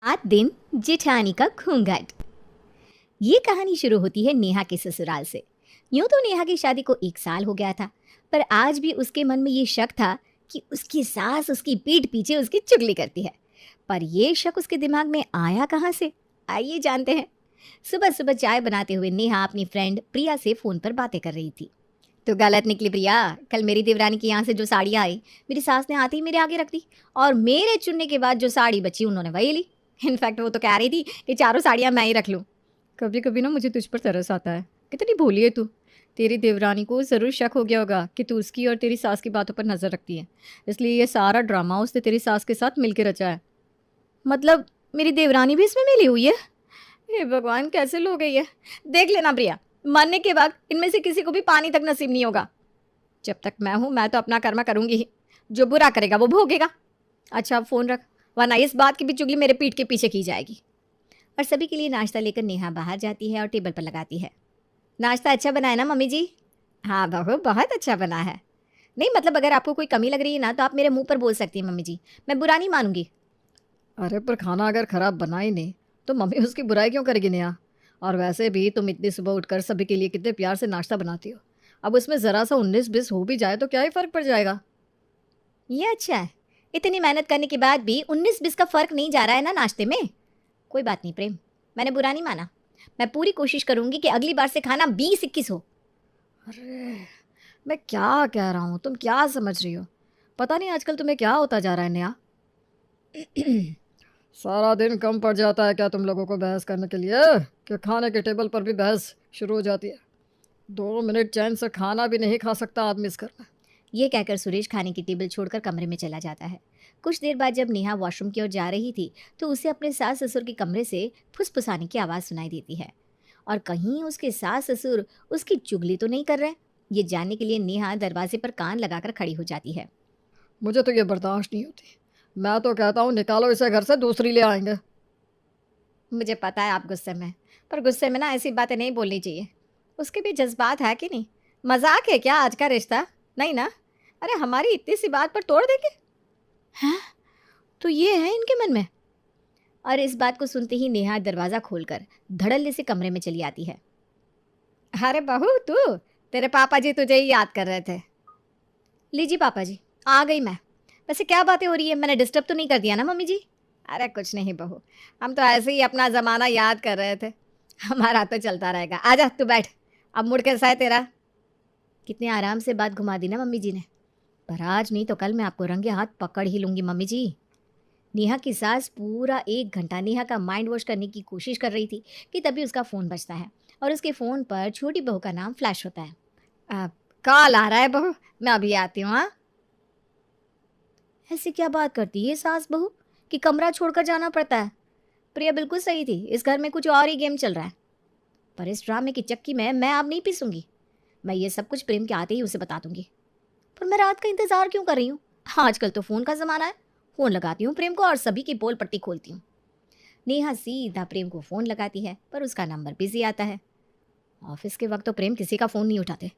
सात दिन जेठानी का घूंघट। ये कहानी शुरू होती है नेहा के ससुराल से। यूं तो नेहा की शादी को 1 साल हो गया था, पर आज भी उसके मन में ये शक था कि उसकी सास उसकी पीठ पीछे उसकी चुगली करती है। पर ये शक उसके दिमाग में आया कहाँ से, आइए जानते हैं। सुबह सुबह चाय बनाते हुए नेहा अपनी फ्रेंड प्रिया से फोन पर बातें कर रही थी। तो गलत निकली प्रिया, कल मेरी देवरानी के यहाँ से जो साड़ियाँ आई, मेरी सास ने आते ही मेरे आगे रख दी, और मेरे चुनने के बाद जो साड़ी बची उन्होंने वही ली। इनफैक्ट वो तो कह रही थी कि चारों साड़ियाँ मैं ही रख लूँ। कभी कभी ना मुझे तुझ पर तरस आता है, कितनी भोली है तू। तेरी देवरानी को ज़रूर शक हो गया होगा कि तू उसकी और तेरी सास की बातों पर नज़र रखती है, इसलिए ये सारा ड्रामा उसने तेरी सास के साथ मिलकर रचा है। मतलब मेरी देवरानी भी इसमें मिली हुई है? हे भगवान, कैसे लोग है ये। देख लेना प्रिया, मरने के बाद इनमें से किसी को भी पानी तक नसीब नहीं होगा। जब तक मैं हूँ मैं तो अपना कर्म करूंगी ही, जो बुरा करेगा वो भोगेगा। अच्छा अब फ़ोन रख, वरना इस बात की भी चुगली मेरे पीठ के पीछे की जाएगी। और सभी के लिए नाश्ता लेकर नेहा बाहर जाती है और टेबल पर लगाती है। नाश्ता अच्छा बना है ना मम्मी जी? हाँ बहू, बहुत अच्छा बना है। नहीं मतलब अगर आपको कोई कमी लग रही है ना तो आप मेरे मुंह पर बोल सकती हैं मम्मी जी, मैं बुरा नहीं मानूंगी। अरे पर खाना अगर खराब बना ही नहीं तो मम्मी उसकी बुराई क्यों करेगी नेहा। और वैसे भी तुम इतनी सुबह उठकर सभी के लिए कितने प्यार से नाश्ता बनाती हो। अब उसमें ज़रा सा 19-20 हो भी जाए तो क्या ही फ़र्क पड़ जाएगा। ये अच्छा है, इतनी मेहनत करने के बाद भी 19-20 का फ़र्क नहीं जा रहा है ना नाश्ते में। कोई बात नहीं प्रेम, मैंने बुरा नहीं माना। मैं पूरी कोशिश करूंगी कि अगली बार से खाना 20-21 हो। अरे मैं क्या कह रहा हूँ, तुम क्या समझ रही हो। पता नहीं आजकल तुम्हें क्या होता जा रहा है नेहा। सारा दिन कम पड़ जाता है क्या तुम लोगों को बहस करने के लिए, कि खाने के टेबल पर भी बहस शुरू हो जाती है। 2 मिनट चैन से खाना भी नहीं खा सकता आदमी इस घर में। ये कहकर सुरेश खाने की टेबल छोड़कर कमरे में चला जाता है। कुछ देर बाद जब नेहा वॉशरूम की ओर जा रही थी तो उसे अपने सास ससुर के कमरे से फुसफुसाने की आवाज़ सुनाई देती है। और कहीं उसके सास ससुर उसकी चुगली तो नहीं कर रहे। ये जानने के लिए नेहा दरवाजे पर कान लगाकर खड़ी हो जाती है। मुझे तो ये बर्दाश्त नहीं होती। मैं तो कहता हूँ निकालो इसे घर से, दूसरी ले आएंगे। मुझे पता है आप गुस्से में, पर गुस्से में ना ऐसी बातें नहीं बोलनी चाहिए। उसके भी जज्बात है कि नहीं? मजाक है क्या आज का रिश्ता? नहीं ना? अरे हमारी इतनी सी बात पर तोड़ देंगे? हैं? तो ये है इनके मन में। और इस बात को सुनते ही नेहा दरवाज़ा खोलकर धड़ल्ले से कमरे में चली आती है। अरे बहू तू, तेरे पापा जी तुझे ही याद कर रहे थे। लीजिए पापा जी, आ गई मैं। वैसे क्या बातें हो रही है, मैंने डिस्टर्ब तो नहीं कर दिया ना मम्मी जी? अरे कुछ नहीं बहू, हम तो ऐसे ही अपना ज़माना याद कर रहे थे। हमारा तो चलता रहेगा, आजा तू बैठ। अब मूड कैसा है तेरा? कितने आराम से बात घुमा दी ना मम्मी जी ने। पर आज नहीं तो कल मैं आपको रंगे हाथ पकड़ ही लूंगी मम्मी जी। नेहा की सास पूरा 1 घंटा नेहा का माइंड वॉश करने की कोशिश कर रही थी कि तभी उसका फ़ोन बजता है और उसके फ़ोन पर छोटी बहू का नाम फ्लैश होता है। अब कॉल आ रहा है बहू, मैं अभी आती हूँ। हाँ, ऐसी क्या बात करती है सास बहू कि कमरा छोड़कर जाना पड़ता है? प्रिया बिल्कुल सही थी, इस घर में कुछ और ही गेम चल रहा है। पर इस ड्रामे की चक्की में मैं अब नहीं पीसूंगी। मैं ये सब कुछ प्रेम के आते ही उसे बता दूंगी। पर मैं रात का इंतजार क्यों कर रही हूँ? आजकल तो फ़ोन का ज़माना है। फ़ोन लगाती हूँ प्रेम को और सभी की पोल पट्टी खोलती हूँ। नेहा सीधा प्रेम को फ़ोन लगाती है, पर उसका नंबर बिजी आता है। ऑफिस के वक्त तो प्रेम किसी का फ़ोन नहीं उठाते।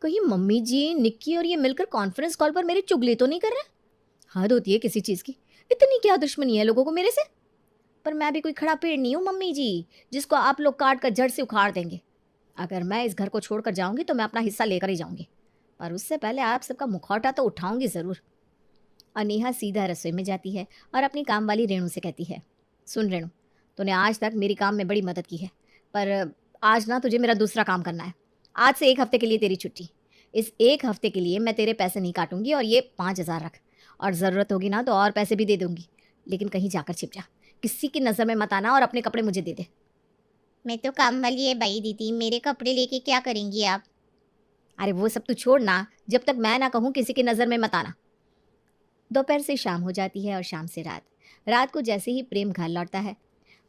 कहीं मम्मी जी निक्की और ये मिलकर कॉन्फ्रेंस कॉल पर मेरी चुगली तो नहीं कर रहे? हद होती है किसी चीज़ की। इतनी क्या दुश्मनी है लोगों को मेरे से? पर मैं भी कोई खड़ा पेड़ नहीं हूँ मम्मी जी, जिसको आप लोग काट कर जड़ से उखाड़ देंगे। अगर मैं इस घर को छोड़कर जाऊंगी तो मैं अपना हिस्सा लेकर ही जाऊंगी, पर उससे पहले आप सबका मुखौटा तो उठाऊंगी ज़रूर। और नेहा सीधा रसोई में जाती है और अपनी काम वाली रेणु से कहती है, सुन रेणु, तूने आज तक मेरी काम में बड़ी मदद की है, पर आज ना तुझे मेरा दूसरा काम करना है। आज से 1 हफ्ते के लिए तेरी छुट्टी। इस 1 हफ्ते के लिए मैं तेरे पैसे नहीं काटूंगी और ये 5,000 रख। और ज़रूरत होगी ना तो और पैसे भी दे दूंगी, लेकिन कहीं जाकर छिप जा, किसी की नज़र में मत आना और अपने कपड़े मुझे दे दे। मैं तो काम वाली है भाई दीदी, मेरे कपड़े लेके क्या करेंगी आप? अरे वो सब तू छोड़ ना, जब तक मैं ना कहूँ किसी की नज़र में मत आना। दोपहर से शाम हो जाती है और शाम से रात। रात को जैसे ही प्रेम घर लौटता है,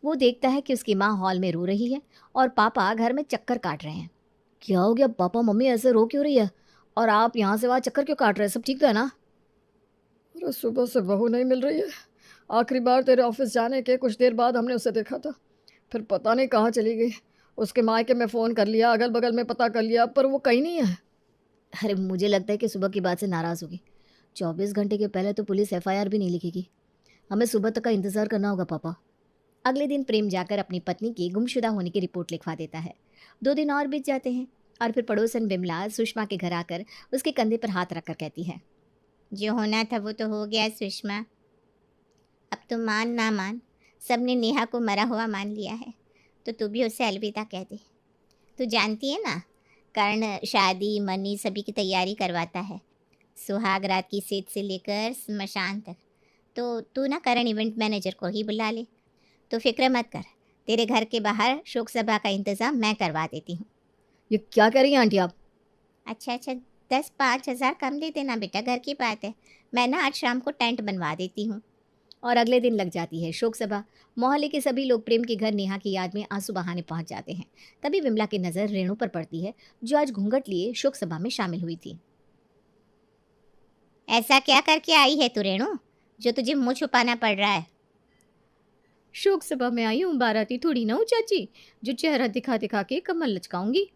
वो देखता है कि उसकी माँ हॉल में रो रही है और पापा घर में चक्कर काट रहे हैं। क्या हो गया पापा मम्मी, ऐसे रो क्यों रही है? और आप यहाँ से वहाँ चक्कर क्यों काट रहे हैं? सब ठीक तो है ना? अरे सुबह से बहू नहीं मिल रही है। आखिरी बार तेरे ऑफिस जाने के कुछ देर बाद हमने उसे देखा था, फिर पता नहीं कहाँ चली गई। उसके मायके में फ़ोन कर लिया, अगल बगल में पता कर लिया, पर वो कहीं नहीं है। अरे मुझे लगता है कि सुबह की बात से नाराज़ होगी। 24 घंटे के पहले तो पुलिस एफआईआर भी नहीं लिखेगी। हमें सुबह तक का इंतज़ार करना होगा पापा। अगले दिन प्रेम जाकर अपनी पत्नी की गुमशुदा होने की रिपोर्ट लिखवा देता है। 2 दिन और बीत जाते हैं और फिर पड़ोसन बिमला सुषमा के घर आकर उसके कंधे पर हाथ रखकर कहती है, जो होना था वो तो हो गया सुषमा। अब तो मान ना मान, सबने नेहा को मरा हुआ मान लिया है, तो तू भी उसे अलविदा कह दे। तू जानती है ना, कर्ण शादी मनी सभी की तैयारी करवाता है, सुहाग रात की सेज से लेकर स्मशान तक। तो तू ना करण इवेंट मैनेजर को ही बुला ले। तो फिक्र मत कर, तेरे घर के बाहर शोक सभा का इंतज़ाम मैं करवा देती हूँ। ये क्या कह रही हैं आंटी आप? अच्छा, 10-5 हज़ार कम दे देना बेटा, घर की बात है। मैं ना आज शाम को टेंट बनवा देती हूँ। और अगले दिन लग जाती है शोक सभा। मोहल्ले के सभी लोग प्रेम के घर नेहा की याद में आंसू बहाने पहुंच जाते हैं। तभी विमला की नज़र रेणु पर पड़ती है, जो आज घूंघट लिए शोक सभा में शामिल हुई थी। ऐसा क्या करके आई है तू रेणु, जो तुझे मुँह छुपाना पड़ रहा है? शोक सभा में आई हूँ, बाराती थोड़ी ना हूँ चाची, जो चेहरा दिखा दिखा के कमर लचकाऊंगी।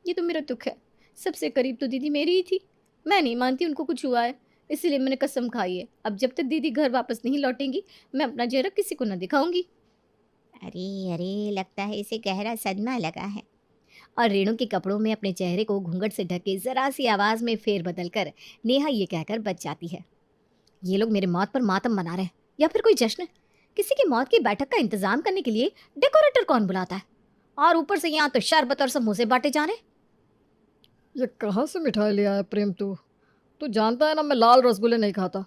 ये तो मेरा दुख है। सबसे करीब तो दीदी मेरी ही थी। मैं नहीं मानती उनको कुछ हुआ है, इसलिए मैंने कसम खाई है, अब जब तक दीदी घर वापस नहीं लौटेंगी मैं अपना चेहरा किसी को न दिखाऊंगी। अरे अरे, लगता है इसे गहरा सदमा लगा है। और रेणु के कपड़ों में अपने चेहरे को घूंघट से ढके जरा सी आवाज़ में फेर बदल कर नेहा ये कहकर बच जाती है, ये लोग मेरे मौत पर मातम मना रहे हैं या फिर कोई जश्न। किसी की मौत की बैठक का इंतजाम करने के लिए डेकोरेटर कौन बुलाता है, और ऊपर से यहाँ तो शरबत और समोसे बांटे जा रहे। ये कहाँ से मिठाई ले आया प्रेम तू? तू जानता है ना मैं लाल रसगुल्ले नहीं खाता।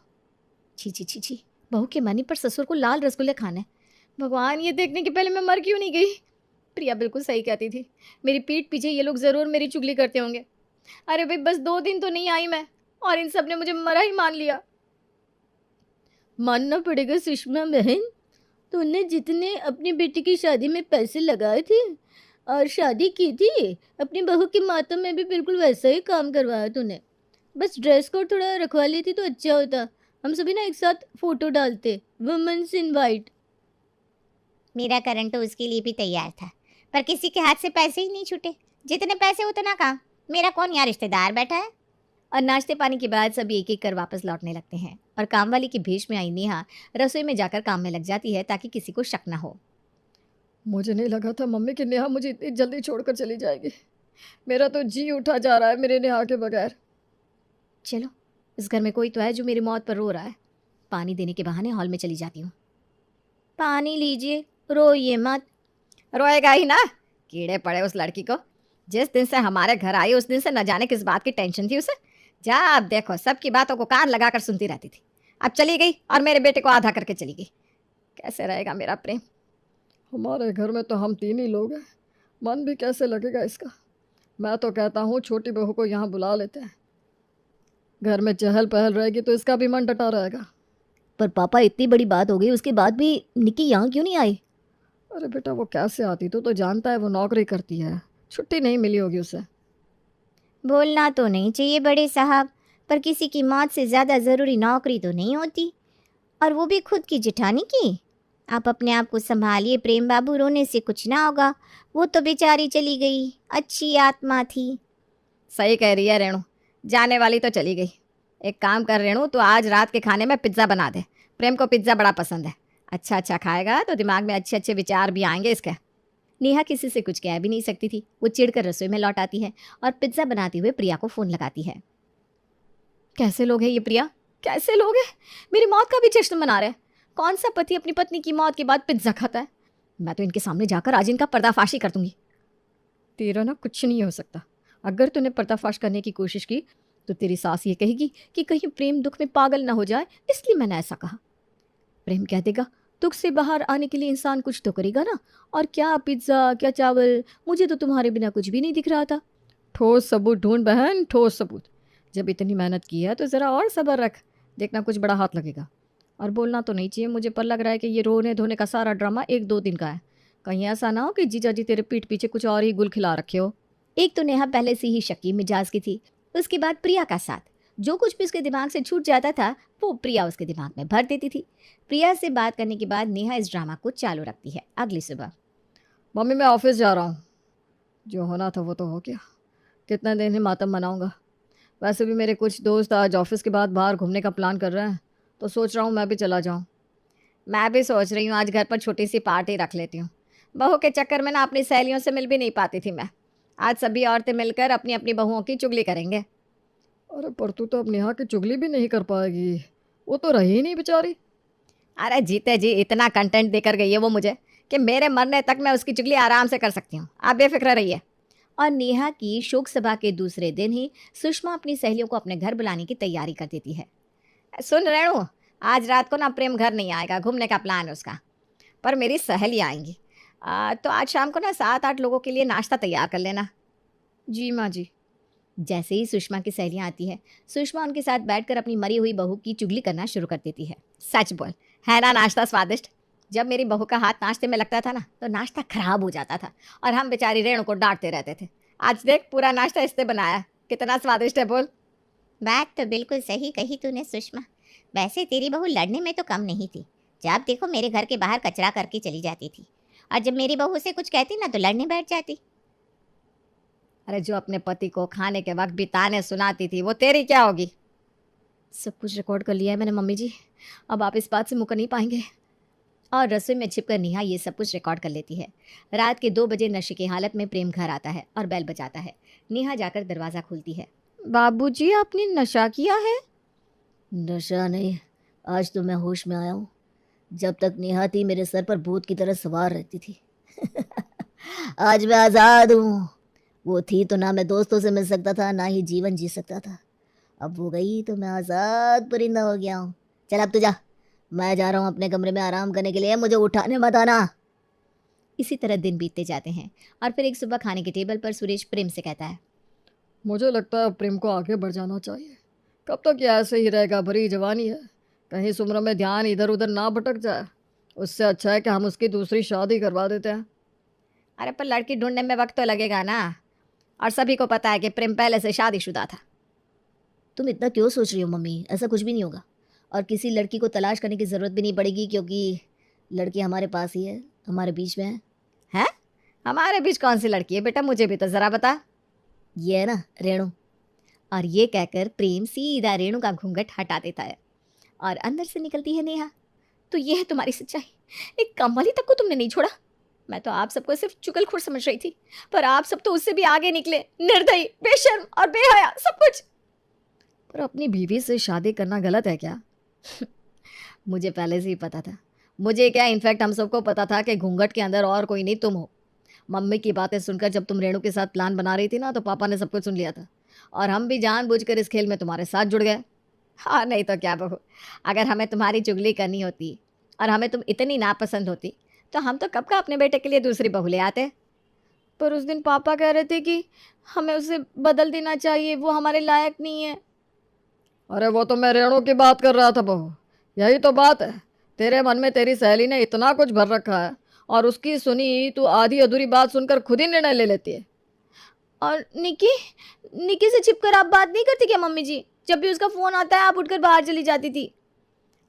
छी छी छी छी, बहू के मनी पर ससुर को लाल रसगुल्ले खाने। भगवान, ये देखने के पहले मैं मर क्यों नहीं गई। प्रिया बिल्कुल सही कहती थी, मेरी पीठ पीछे ये लोग ज़रूर मेरी चुगली करते होंगे। अरे भाई, बस 2 दिन तो नहीं आई मैं और इन सब ने मुझे मरा ही मान लिया। मानना पड़ेगा सुषमा बहन, तूने जितने अपनी बेटी की शादी में पैसे लगाए थे और शादी की थी, अपनी बहू के मातम में भी बिल्कुल वैसा ही काम करवाया तूने। बस ड्रेस कोड थोड़ा रखवा लेती तो अच्छा होता, हम सभी ना एक साथ फोटो डालते, वुमेन्स इन वाइट। मेरा करण तो उसके लिए भी तैयार था, पर किसी के हाथ से पैसे ही नहीं छूटे। जितने पैसे उतना काम। मेरा कौन यहाँ रिश्तेदार बैठा है? और नाश्ते पानी के बाद सभी एक एक कर वापस लौटने लगते हैं और कामवाली के भेष में आई नेहा रसोई में जाकर काम में लग जाती है ताकि किसी को शक न हो। मुझे नहीं लगा था मम्मी कि नेहा मुझे इतनी जल्दी छोड़कर चली जाएगी। मेरा तो जी उठा जा रहा है मेरे नेहा के बगैर। चलो, इस घर में कोई तो है जो मेरी मौत पर रो रहा है। पानी देने के बहाने हॉल में चली जाती हूँ। पानी लीजिए, रोइए मत। रोएगा ही ना, कीड़े पड़े उस लड़की को। जिस दिन से हमारे घर आई उस दिन से न जाने किस बात की टेंशन थी उसे। जा, अब देखो सबकी बातों को कान लगाकर सुनती रहती थी, अब चली गई और मेरे बेटे को आधा करके चली गई। कैसे रहेगा मेरा प्रेम? हमारे घर में तो हम 3 ही लोग हैं, मन भी कैसे लगेगा इसका। मैं तो कहता हूँ छोटी बहू को यहाँ बुला लेते हैं, घर में चहल पहल रहेगी तो इसका भी मन डटा रहेगा। पर पापा, इतनी बड़ी बात हो गई उसके बाद भी निक्की यहाँ क्यों नहीं आई? अरे बेटा, वो कैसे आती? तो जानता है वो नौकरी करती है, छुट्टी नहीं मिली होगी उसे। बोलना तो नहीं चाहिए बड़े साहब, पर किसी की मौत से ज़्यादा ज़रूरी नौकरी तो नहीं होती, और वो भी खुद की जिठानी की। आप अपने आप को संभालिए प्रेम बाबू, रोने से कुछ ना होगा। वो तो बेचारी चली गई, अच्छी आत्मा थी। सही कह रही है रेणु, जाने वाली तो चली गई। एक काम कर रेणु, तो आज रात के खाने में पिज्ज़ा बना दे। प्रेम को पिज्ज़ा बड़ा पसंद है, अच्छा अच्छा खाएगा तो दिमाग में अच्छे अच्छे विचार भी आएंगे इसके। नेहा किसी से कुछ कह भी नहीं सकती थी। वो चिढ़कर रसोई में लौट आती है और पिज्ज़ा बनाते हुए प्रिया को फ़ोन लगाती है। कैसे लोग हैं ये प्रिया, कैसे लोग हैं? मेरी मौत का भी जश्न मना रहे हैं। कौन सा पति अपनी पत्नी की मौत के बाद पिज्ज़ा खाता है? मैं तो इनके सामने जाकर आज इनका पर्दाफाशी कर दूंगी। तेरा ना कुछ नहीं हो सकता। अगर तूने पर्दाफाश करने की कोशिश की तो तेरी सास ये कहेगी कि कहीं प्रेम दुख में पागल ना हो जाए, इसलिए मैंने ऐसा कहा। प्रेम कह देगा दुख से बाहर आने के लिए इंसान कुछ तो करेगा ना, और क्या पिज्ज़ा, क्या चावल, मुझे तो तुम्हारे बिना कुछ भी नहीं दिख रहा था। ठोस सबूत ढूंढ बहन, ठोस सबूत। जब इतनी मेहनत की है तो ज़रा और सब्र रख, देखना कुछ बड़ा हाथ लगेगा। और बोलना तो नहीं चाहिए मुझे, पर लग रहा है कि ये रोने धोने का सारा ड्रामा 1-2 दिन का है। कहीं ऐसा ना हो कि जीजा जी तेरे पीठ पीछे कुछ और ही गुल खिला रखे हो। एक तो नेहा पहले से ही शक्की मिजाज की थी, उसके बाद प्रिया का साथ। जो कुछ भी उसके दिमाग से छूट जाता था वो प्रिया उसके दिमाग में भर देती थी। प्रिया से बात करने के बाद नेहा इस ड्रामा को चालू रखती है। अगली सुबह, मम्मी मैं ऑफिस जा रहा हूँ। जो होना था वो तो हो गया, कितना दिन ही मातम मनाऊंगा। वैसे भी मेरे कुछ दोस्त आज ऑफिस के बाद बाहर घूमने का प्लान कर रहे हैं, तो सोच रहा हूँ मैं भी चला जाऊँ। मैं भी सोच रही हूँ आज घर पर छोटी सी पार्टी रख लेती हूँ। बहू के चक्कर में ना अपनी सहेलियों से मिल भी नहीं पाती थी मैं। आज सभी औरतें मिलकर अपनी अपनी बहुओं की चुगली करेंगे। अरे पर तू तो अब नेहा की चुगली भी नहीं कर पाएगी, वो तो रही ही नहीं बेचारी। अरे जीते जी इतना कंटेंट देकर गई है वो मुझे कि मेरे मरने तक मैं उसकी चुगली आराम से कर सकती हूँ, आप बेफिक्र रहिए। और नेहा की शोक सभा के दूसरे दिन ही सुषमा अपनी सहेलियों को अपने घर बुलाने की तैयारी कर देती है। सुन रेणु, आज रात को ना प्रेम घर नहीं आएगा, घूमने का प्लान है उसका, पर मेरी सहेली आएंगी। तो आज शाम को ना 7-8 लोगों के लिए नाश्ता तैयार कर लेना। जी माँ जी। जैसे ही सुषमा की सहेलियां आती है, सुषमा उनके साथ बैठकर अपनी मरी हुई बहू की चुगली करना शुरू कर देती है। सच बोल, है ना नाश्ता स्वादिष्ट? जब मेरी बहू का हाथ नाश्ते में लगता था ना तो नाश्ता खराब हो जाता था और हम बेचारी रेणु को डांटते रहते थे। आज देख पूरा नाश्ता इसने बनाया, कितना स्वादिष्ट है बोल। बात तो बिल्कुल सही कही तूने सुषमा। वैसे तेरी बहू लड़ने में तो कम नहीं थी। जब देखो मेरे घर के बाहर कचरा करके चली जाती थी, और जब मेरी बहू से कुछ कहती ना तो लड़ने बैठ जाती। अरे जो अपने पति को खाने के वक्त भी ताने सुनाती थी वो तेरी क्या होगी? सब कुछ रिकॉर्ड कर लिया है मैंने मम्मी जी, अब आप इस बात से मुकर नहीं पाएंगे। और रसोई में छिपकर नेहा ये सब कुछ रिकॉर्ड कर लेती है। रात के 2 बजे नशे की हालत में प्रेम घर आता है और बेल बजाता है। नेहा जाकर दरवाज़ा खोलती है। बाबूजी, आपने नशा किया है? नशा नहीं, आज तो मैं होश में आया हूँ। जब तक नेहा थी मेरे सर पर भूत की तरह सवार रहती थी। आज मैं आज़ाद हूँ। वो थी तो ना मैं दोस्तों से मिल सकता था, ना ही जीवन जी सकता था। अब वो गई तो मैं आज़ाद परिंदा हो गया हूँ। चल अब तू जा, मैं जा रहा हूँ अपने कमरे में आराम करने के लिए, मुझे उठाने मत आना। इसी तरह दिन बीतते जाते हैं और फिर एक सुबह खाने के टेबल पर सुरेश प्रेम से कहता है, मुझे लगता है प्रेम को आगे बढ़ जाना चाहिए। कब तक ये ऐसे ही रहेगा? भरी जवानी है, कहीं इस उम्र में ध्यान इधर उधर ना भटक जाए। उससे अच्छा है कि हम उसकी दूसरी शादी करवा देते हैं। अरे पर लड़की ढूंढने में वक्त तो लगेगा ना, और सभी को पता है कि प्रेम पहले से शादीशुदा था। तुम इतना क्यों सोच रही हो मम्मी? ऐसा कुछ भी नहीं होगा और किसी लड़की को तलाश करने की ज़रूरत भी नहीं पड़ेगी, क्योंकि लड़की हमारे पास ही है, हमारे बीच में है। हैं? हमारे बीच कौन सी लड़की है बेटा? मुझे भी तो ज़रा बता। ये है ना रेणु। और ये कहकर प्रेम सीधा रेणु का घूंघट हटा देता है और अंदर से निकलती है नेहा। तो ये है तुम्हारी सच्चाई, एक कमवाली तक को तुमने नहीं छोड़ा। मैं तो आप सबको सिर्फ चुगलखोर समझ रही थी, पर आप सब तो उससे भी आगे निकले, निर्दयी, बेशर्म और बेहया सब कुछ। पर अपनी बीवी से शादी करना गलत है क्या? मुझे पहले से ही पता था। मुझे क्या, इनफैक्ट हम सबको पता था कि घूंघट के अंदर और कोई नहीं तुम हो। मम्मी की बातें सुनकर जब तुम रेणु के साथ प्लान बना रही थी ना, तो पापा ने सब कुछ सुन लिया था और हम भी जानबूझकर इस खेल में तुम्हारे साथ जुड़ गए। हाँ नहीं तो क्या बहू, अगर हमें तुम्हारी चुगली करनी होती और हमें तुम इतनी नापसंद होती तो हम तो कब का अपने बेटे के लिए दूसरी बहू ले आते। पर उस दिन पापा कह रहे थे कि हमें उसे बदल देना चाहिए, वो हमारे लायक नहीं है। अरे वो तो मैं रेणु की बात कर रहा था बहू, यही तो बात है। तेरे मन में तेरी सहेली ने इतना कुछ भर रखा है और उसकी सुनी तू आधी अधूरी बात सुनकर खुद ही निर्णय ले लेती है। और निकी से छिपकर आप बात नहीं करती क्या मम्मी जी? जब भी उसका फ़ोन आता है आप उठकर बाहर चली जाती थी।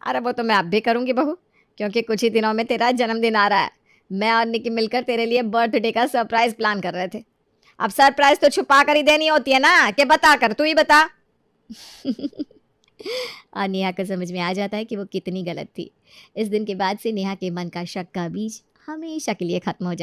अरे वो तो मैं अब भी करूँगी बहू, क्योंकि कुछ ही दिनों में तेरा जन्मदिन आ रहा है। मैं और निकी मिलकर तेरे लिए बर्थडे का सरप्राइज़ प्लान कर रहे थे। अब सरप्राइज़ तो छुपा कर ही देनी होती है ना, कि बता कर, तू ही बता। और नेहा को समझ में आ जाता है कि वो कितनी गलत थी। इस दिन के बाद से नेहा के मन का शक का बीज हमेशा के लिए खत्म हो जाता है।